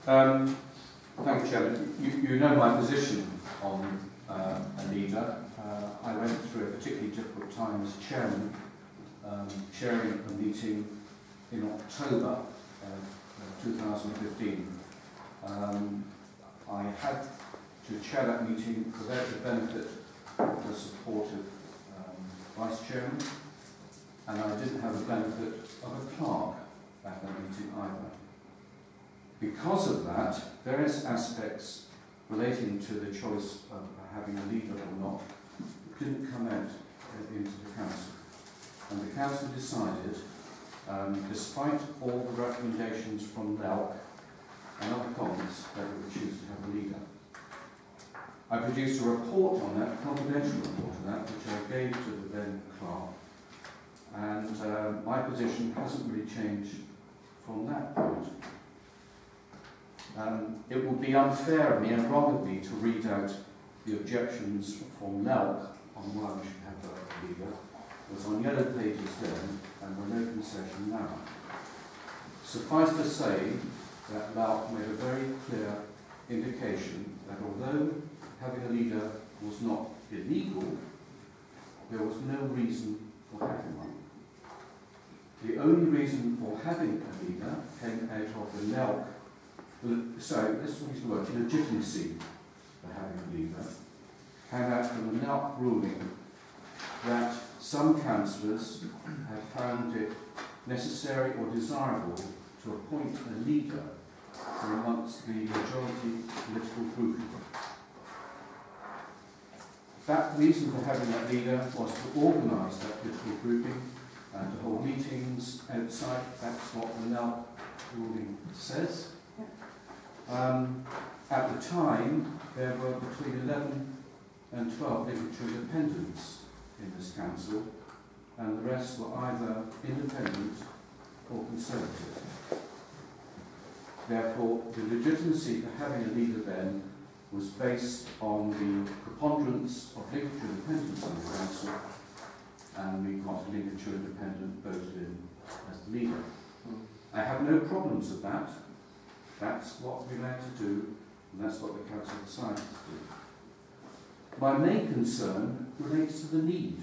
Thank you, Chairman. You know my position on a leader. I went through a particularly difficult time as chairman, chairing a meeting in October 2015. I had to chair that meeting without the benefit of the support of Vice Chairman, and I didn't have the benefit of a clerk at that meeting either. Because of that, various aspects relating to the choice of having a leader or not didn't come out into the council. And the council decided, despite all the recommendations from LELC and other comments, that it would choose to have a leader. I produced a report on that, a confidential report on that, which I gave to the then clerk, and my position hasn't really changed from that point. It would be unfair of me and wrong of me to read out the objections from LELC on why we should have a leader. It was on yellow pages then, and we're no concession now. Suffice to say that LELC made a very clear indication that although having a leader was not illegal, there was no reason for having one. The only reason for having a leader came out of the LELC. So this was the word, legitimacy for having a leader, came out from the LELC ruling that some councillors have found it necessary or desirable to appoint a leader from amongst the majority political grouping. That reason for having that leader was to organise that political grouping and to hold meetings outside. That's what the LELC ruling says. At the time, there were between 11 and 12 Lincolnshire independents in this council, and the rest were either independent or conservative. Therefore, the legitimacy for having a leader then was based on the preponderance of Lincolnshire independents in the council, and we got a Lincolnshire independent voted in as the leader. I have no problems with that. That's what we're allowed to do, and that's what the council decided to do. My main concern relates to the need.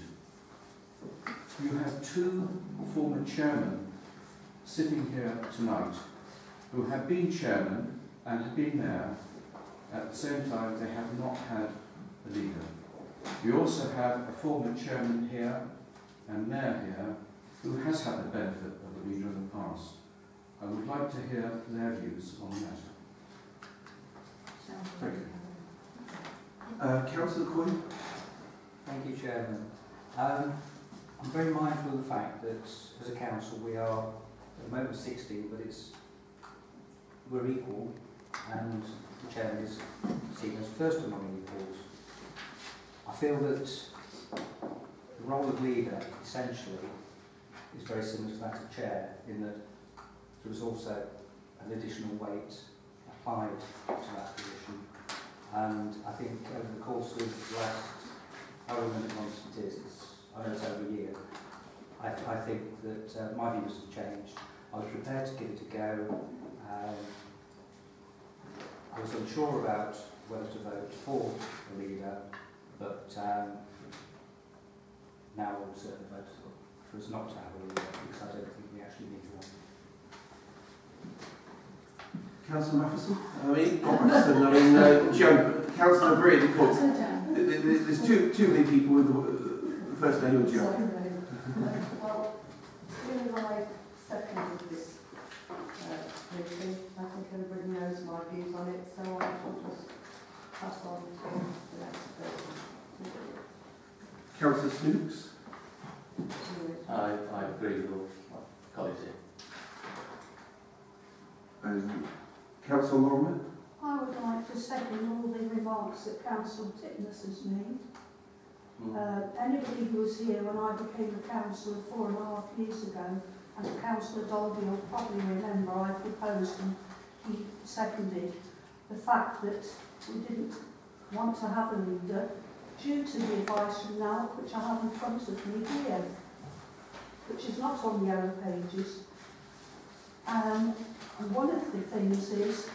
You have two former chairmen sitting here tonight who have been chairman and have been mayor. At the same time, they have not had a leader. We also have a former chairman here and mayor here who has had the benefit of a leader in the past. I would like to hear their views on that. Thank you. Councillor Quinn. Thank you, Chairman. I'm very mindful of the fact that as a council we are at the moment 60, but we're equal, and the Chairman is seen as first among equals. I feel that the role of leader essentially is very similar to that of chair, in that there was also an additional weight applied to that position. And I think over the course of the last, however many months it is, I know it's over a year, I think that my views have changed. I was prepared to give it a go. I was unsure about whether to vote for a leader, but now I will certainly vote for us not to have a leader, because I don't think we actually need one. Councillor Matheson? Joe, Councillor Breen, of course. There's too many people with the first name of Joe. Well, even though I seconded this meeting, I think everybody knows my views on it, so I will just pass on to the next person. Councillor Snooks? I agree with what colleagues here. Councillor Lorimer? I would like to second all the remarks that Councillor Titmus has made. Anybody who was here when I became a councillor 4.5 years ago, and Councillor Dolby will probably remember, I proposed and he seconded the fact that we didn't want to have a leader due to the advice from now, which I have in front of me here, which is not on the yellow pages. And one of the things is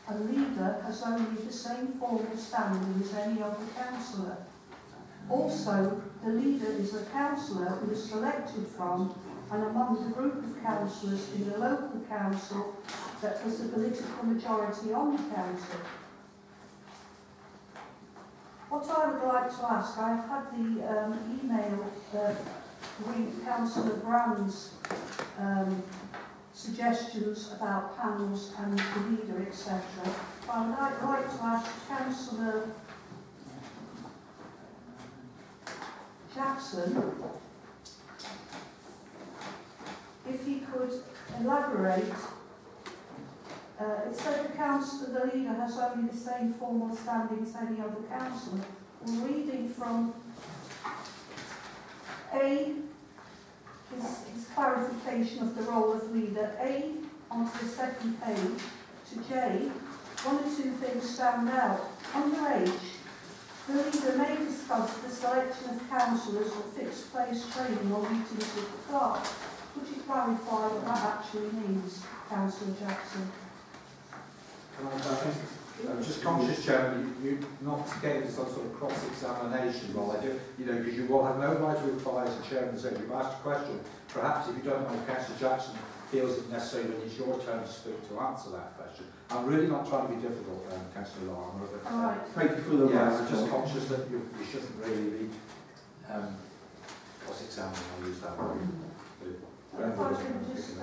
A leader has only the same formal standing as any other councillor. Also, the leader is a councillor who is selected from and among the group of councillors in the local council that has the political majority on the council. What I would like to ask, I've had the email with Councillor Brand's suggestions about panels and the leader, etc. I would like to ask Councillor Jackson if he could elaborate. It said the leader has only the same formal standing as any other councillor. Well, reading from A, his clarification of the role of leader, A onto the second page, to J, one or two things stand out. Under H, the leader may discuss the selection of councillors for fixed place training or meetings with the clerk. Would you clarify what that actually means, Councillor Jackson? I'm just conscious, Chairman, you're not getting some sort of cross-examination role. I do, you know, because you will have no right to reply as the Chairman said. You've asked a question. Perhaps if you don't know, Councillor Jackson feels it necessary when it's your turn to speak to answer that question. I'm really not trying to be difficult, Councillor Law. Right. Thank you for the I'm just conscious that you shouldn't really be cross-examining. I'll use that word. If I can just,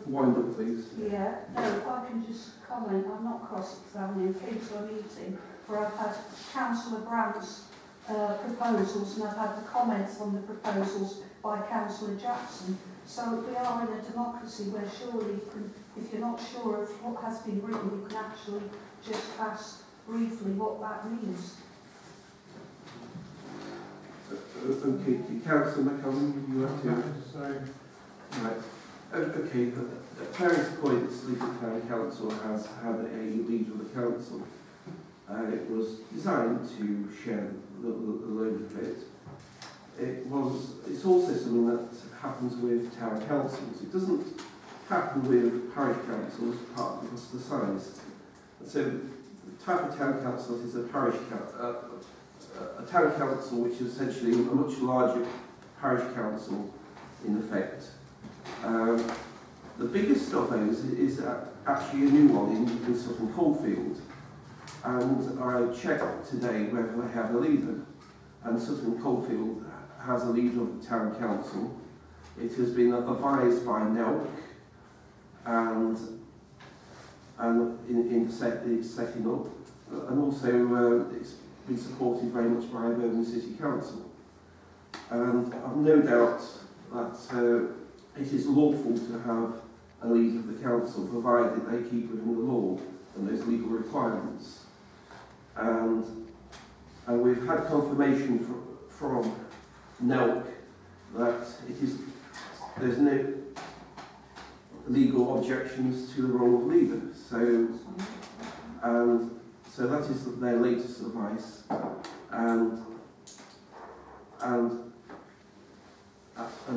wind up, please. yeah, no, if I can just comment, I'm not cross-examining, came to a meeting where I've had Councillor Brand's proposals and I've had the comments on the proposals by Councillor Jackson. So we are in a democracy where surely, if you're not sure of what has been written, you can actually just ask briefly what that means. Okay, Councillor McCallum, you have to. Right. Okay, at various points, Sleaford Town Council has had a leader of the council. It was designed to share the load of it. It's also something that happens with town councils. It doesn't happen with parish councils, partly because of the size. So the type of town council is a parish a town council which is essentially a much larger parish council in effect. The biggest of those is actually a new one in Sutton Coldfield, and I checked today whether they have a leader, and Sutton Coldfield has a leader of the town council. It has been advised by NELC and in setting up, and also it's been supported very much by Birmingham City Council. And I've no doubt that it is lawful to have a leader of the council, provided they keep within the law and those legal requirements. And we've had confirmation from NELC that there's no legal objections to the role of leader. So that is their latest advice, and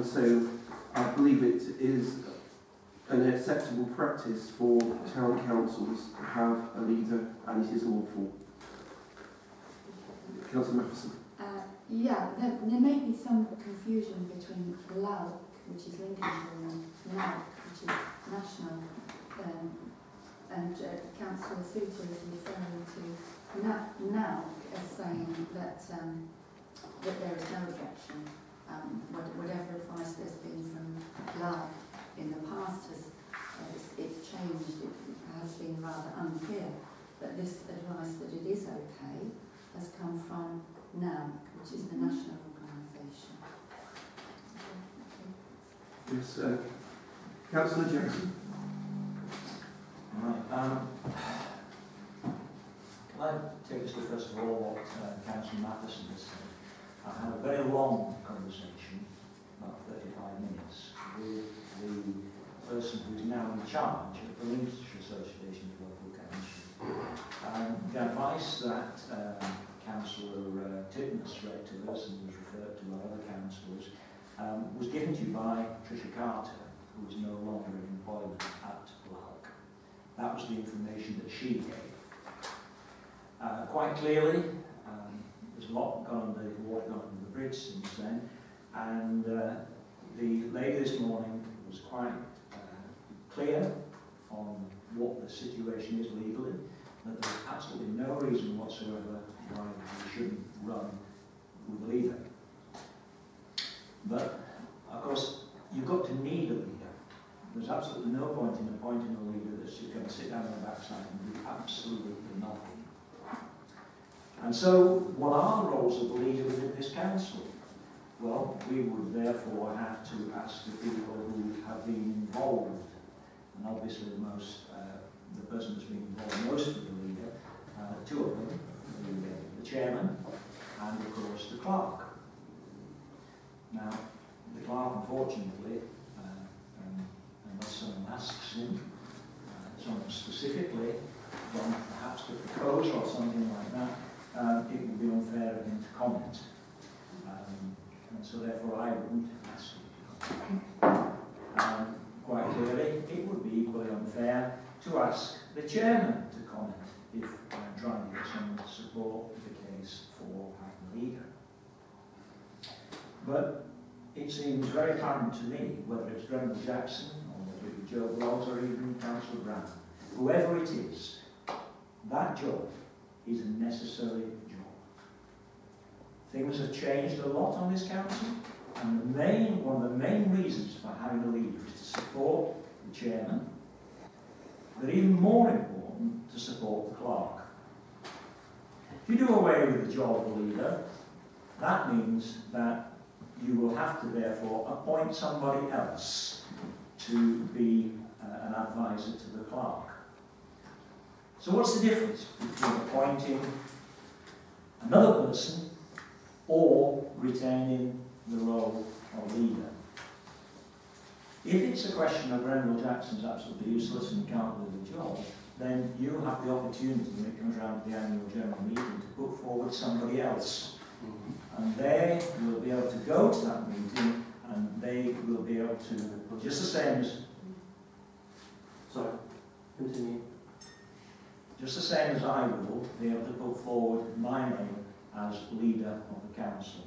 so I believe it is an acceptable practice for town councils to have a leader, and it is lawful. Councillor Matheson. Yeah, there may be some confusion between LALC, which is Lincolnshire, and NALC, which is national, and Councillor Souter is referring to NALC as saying that there is no objection. Whatever advice there's been from LALC in the past it's changed. It has been rather unclear, but this advice that it is okay has come from NALC, which is the national organisation. Yes, Councillor Jackson. Right. Can I take us to first of all what Councillor Matheson has said? I had a very long conversation, about 35 minutes, with the person who is now in charge of the Lincolnshire Association of Local Councils. The advice that Councillor Titmus read to us and was referred to by other councillors was given to you by Tricia Carter, who is no longer in employment at LALC. That was the information that she gave. Quite clearly, there's a lot gone under the water, gone under the bridge since then, and the lady this morning was quite clear on what the situation is legally, that there's absolutely no reason whatsoever why we shouldn't run with a leader. But, of course, you've got to need a leader. There's absolutely no point in appointing a leader that's just going to sit down on the backside and do absolutely nothing. And so, what are the roles of the leader within this council? Well, we would therefore have to ask the people who have been involved, and obviously the person that's been involved most with the leader, two of them, the chairman and of course the clerk. Now, the clerk, unfortunately, unless someone asks him, someone specifically, from perhaps to propose or something like that, it would be unfair of him to comment. And so therefore I wouldn't ask him to comment. Quite clearly, it would be equally unfair to ask the chairman to comment if I'm trying to get someone to support the case for having a leader. But it seems very apparent to me, whether it's Brendan Jackson or whether it be Joe Bloggs or even Councillor Brown, whoever it is, that job is a necessary job. Things have changed a lot on this council, and one of the main reasons for having a leader is to support the chairman, but even more important, to support the clerk. If you do away with the job of leader, that means that you will have to therefore appoint somebody else to be an advisor to the clerk. So what's the difference between appointing another person or retaining the role of leader? If it's a question of Brendan Jackson's absolutely useless and can't do the job, then you have the opportunity, when it comes around to the annual general meeting, to put forward somebody else. And they will be able to go to that meeting, and they will be able to, just the same as... Sorry, continue. Just the same as I will be able to put forward my name as leader of the council.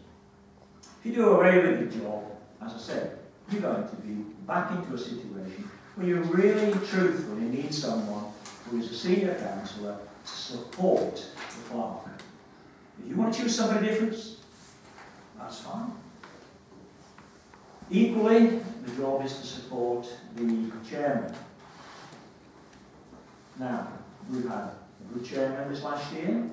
If you do away with the job, as I said, you're going to be back into a situation where you really, truthfully need someone who is a senior councillor to support the clerk. If you want to choose somebody different, that's fine. Equally, the job is to support the chairman. Now, we've had a good chairman this last year, and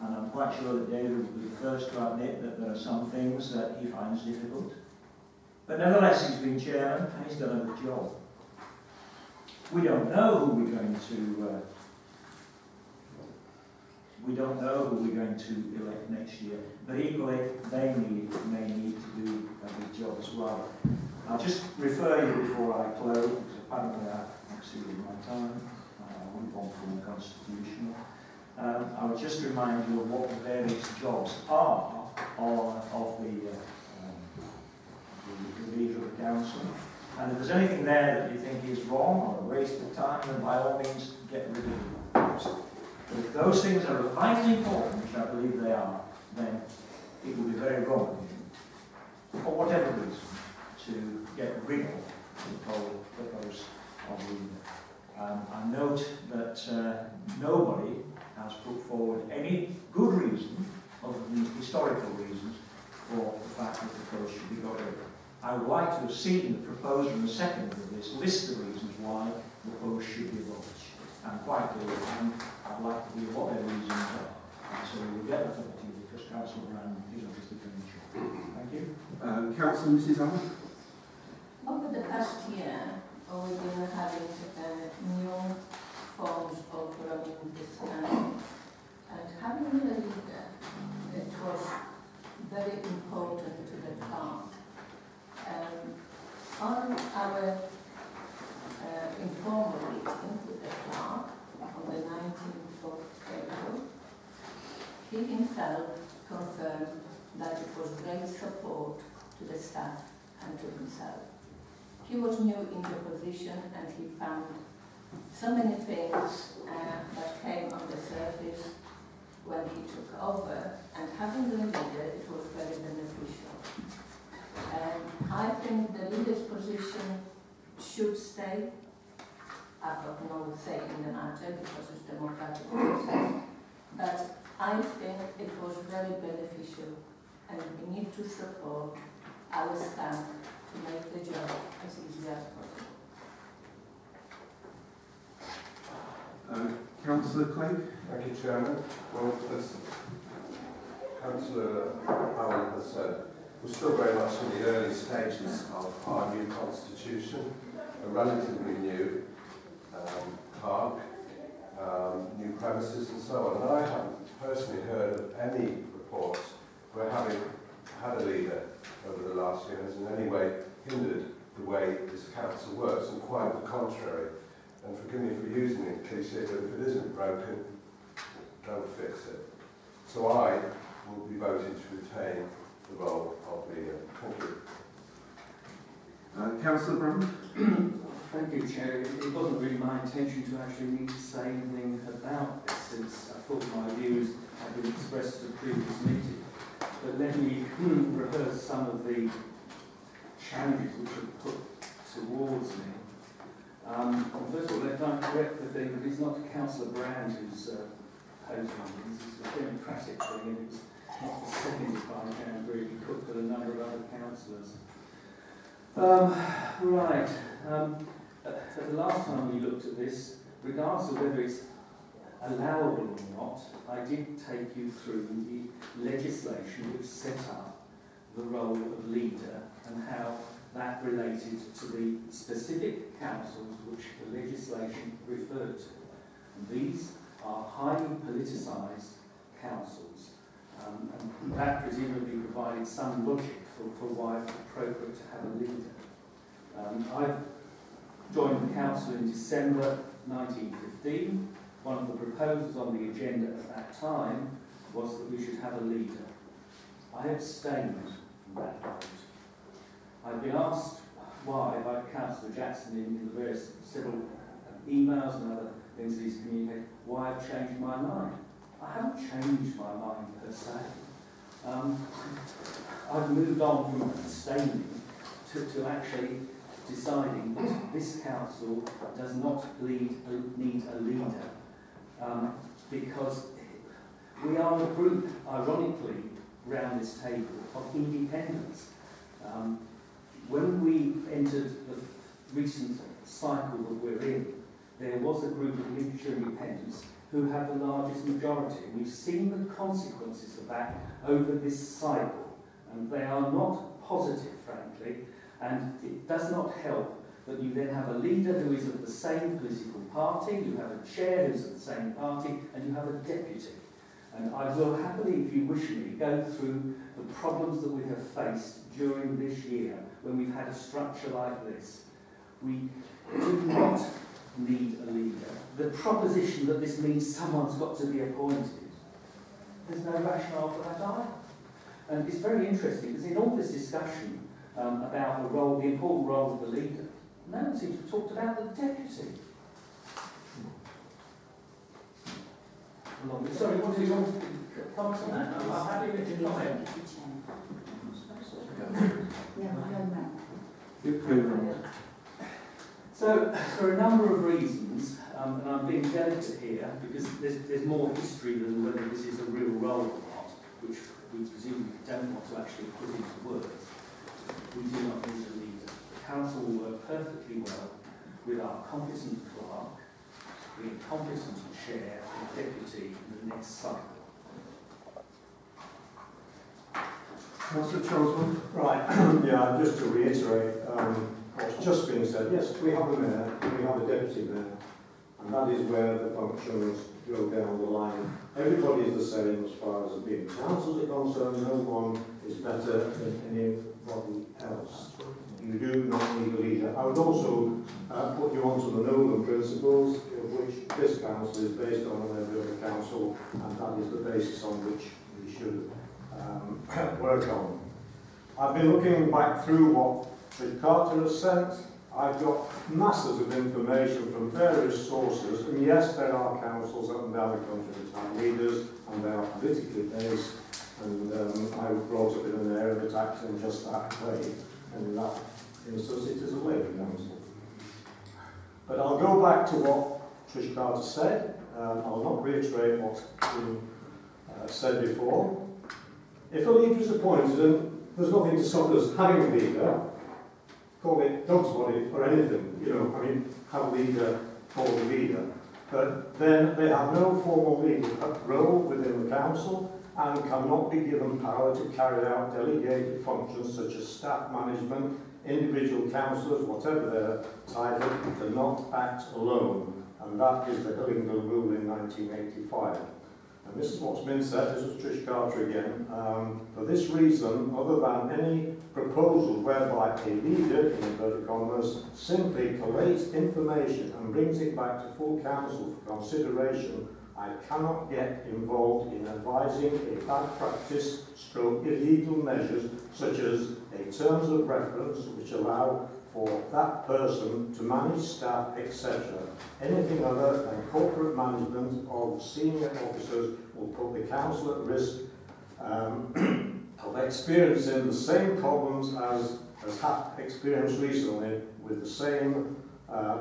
I'm quite sure that David will be the first to admit that there are some things that he finds difficult. But nevertheless, he's been chairman and he's done a good job. We don't know who we're going to elect next year, but equally they may need to do a good job as well. I'll just refer you before I close, because apparently I've exceeded my time. I wouldn't want from the Constitution. I would just remind you of what the various jobs are of the leader of the council. And if there's anything there that you think is wrong or a waste of time, then by all means get rid of it. But if those things are vitally important, which I believe they are, then it would be very wrong, for whatever reason, to get rid of the post of leader. I note that nobody has put forward any good reason, other than historical reasons, for the fact that the post should be got rid of. I would like to have seen the proposer and the seconder of this list the reasons why the post should be abolished. And quite clearly, I'd like to hear what their reasons are. And so we will get that up to you, because Councillor Brand is obviously going to show. Thank you. Councillor Mrs. Allen. Over the past year, we've been having new forms of running this town. And having a leader, it was very important to the town. On our informal meeting with the clerk on the 19th of April, he himself confirmed that it was great support to the staff and to himself. He was new in the position and he found so many things that came on the surface when he took over, and having the leader, it was very beneficial. I think the leader's position should stay. I've got no say in the matter because it's democratic process. But I think it was very beneficial, and we need to support our staff to make the job as easy as possible. Councillor Clay? Thank you, Chairman. Well, as Councillor Howell has said, we're still very much in the early stages of our new constitution, a relatively new park, new premises and so on. And I haven't personally heard of any reports where having had a leader over the last year has in any way hindered the way this council works, and quite the contrary. And forgive me for using it cliche, but if it isn't broken, don't fix it. So I will be voting to retain the role of leader. Thank you. Councillor Brown? Thank you, Chair. It wasn't really my intention to actually need to say anything about this, since I thought my views had been expressed at a previous meeting. But let me rehearse some of the challenges which are put towards me. First of all, let me correct the thing that it's not Councillor Brand who's posing this. It's a democratic thing, and it was not seconded by Jan Greeley Cook, but a number of other councillors. Right. At the last time we looked at this, regardless of whether it's allowable or not, I did take you through the legislation which set up the role of leader and how that related to the specific councils which the legislation referred to. And these are highly politicised councils, and that presumably provided some logic for why it's appropriate to have a leader. I joined the council in December 1915. One of the proposals on the agenda at that time was that we should have a leader. I abstained from that vote. I've been asked why by Councillor Jackson in the various several emails and other things that he's communicated, why I've changed my mind. I haven't changed my mind per se. I've moved on from abstaining to actually deciding that this council does not need a leader, because we are a group, ironically, round this table of independents. When we entered the recent cycle that we're in, there was a group of Lincolnshire independents who had the largest majority. We've seen the consequences of that over this cycle, and they are not positive, frankly, and it does not help that you then have a leader who is of the same political party, you have a chair who's of the same party, and you have a deputy. And I will happily, if you wish me, go through the problems that we have faced during this year when we've had a structure like this. We do not need a leader. The proposition that this means someone's got to be appointed, there's no rationale for that either. And it's very interesting because in all this discussion about the role, the important role of the leader, no one seems to have talked about the deputy. Sorry, what did you want to comment on that? I'm happy with your comment. So, for a number of reasons, and I'm being delicate here because there's more history than whether this is a real role or not, which we presumably don't want to actually put into words. We do not need a leader. The council will work perfectly well with our competent clerk, the incompetent chair and deputy in the next cycle. Councillor Charles. Right, yeah, just to reiterate what's just been said, yes, we have a mayor, we have a deputy mayor, and that is where the functions go down the line. Everybody is the same as far as being councils are concerned, no one is better than anybody else. You do not need a leader. I would also put you onto the Nolan principles, of which this council is based on and every other council, and that is the basis on which we should work on. I've been looking back through what Fred Carter has sent. I've got masses of information from various sources, and yes, there are councils up and down the country which have leaders, and they are politically based, and I was brought up in an area that acts in just that way, and in that instance it is a Labour council. But I'll go back to what Trish Carter said. I'll not reiterate what's been said before. If a leader is appointed, and there's nothing to stop us having a leader, call it dog's body or anything, you know, I mean, have a leader, call the leader. But then they have no formal legal role within the council and cannot be given power to carry out delegated functions such as staff management, individual councillors, whatever their title, cannot act alone. And that is the Hillingdon rule in 1985. And this is what's been said, this was Trish Carter again. For this reason, other than any proposal whereby a leader, in inverted commas, simply collates information and brings it back to full council for consideration, I cannot get involved in advising a bad practice stroke illegal measures such as a terms of reference which allow for that person to manage staff, etc. Anything other than corporate management of senior officers will put the council at risk of experiencing the same problems as has experienced recently with the same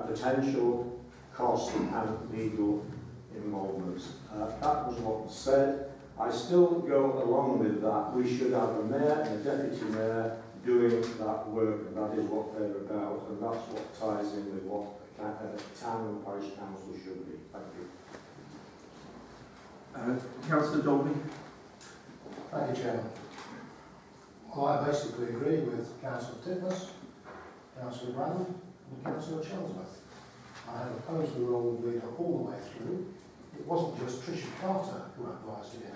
potential cost and legal involvement. That was what was said. I still go along with that. We should have a mayor and a deputy mayor doing that work, and that is what they're about, and that's what ties in with what a town and parish council should be. Thank you. Councillor Dolby. Thank you, Chairman. Well, I basically agree with Councillor Titmus, Councillor Bradley and Councillor Chelsworth. I have opposed the role of leader all the way through. It wasn't just Tricia Carter who advised against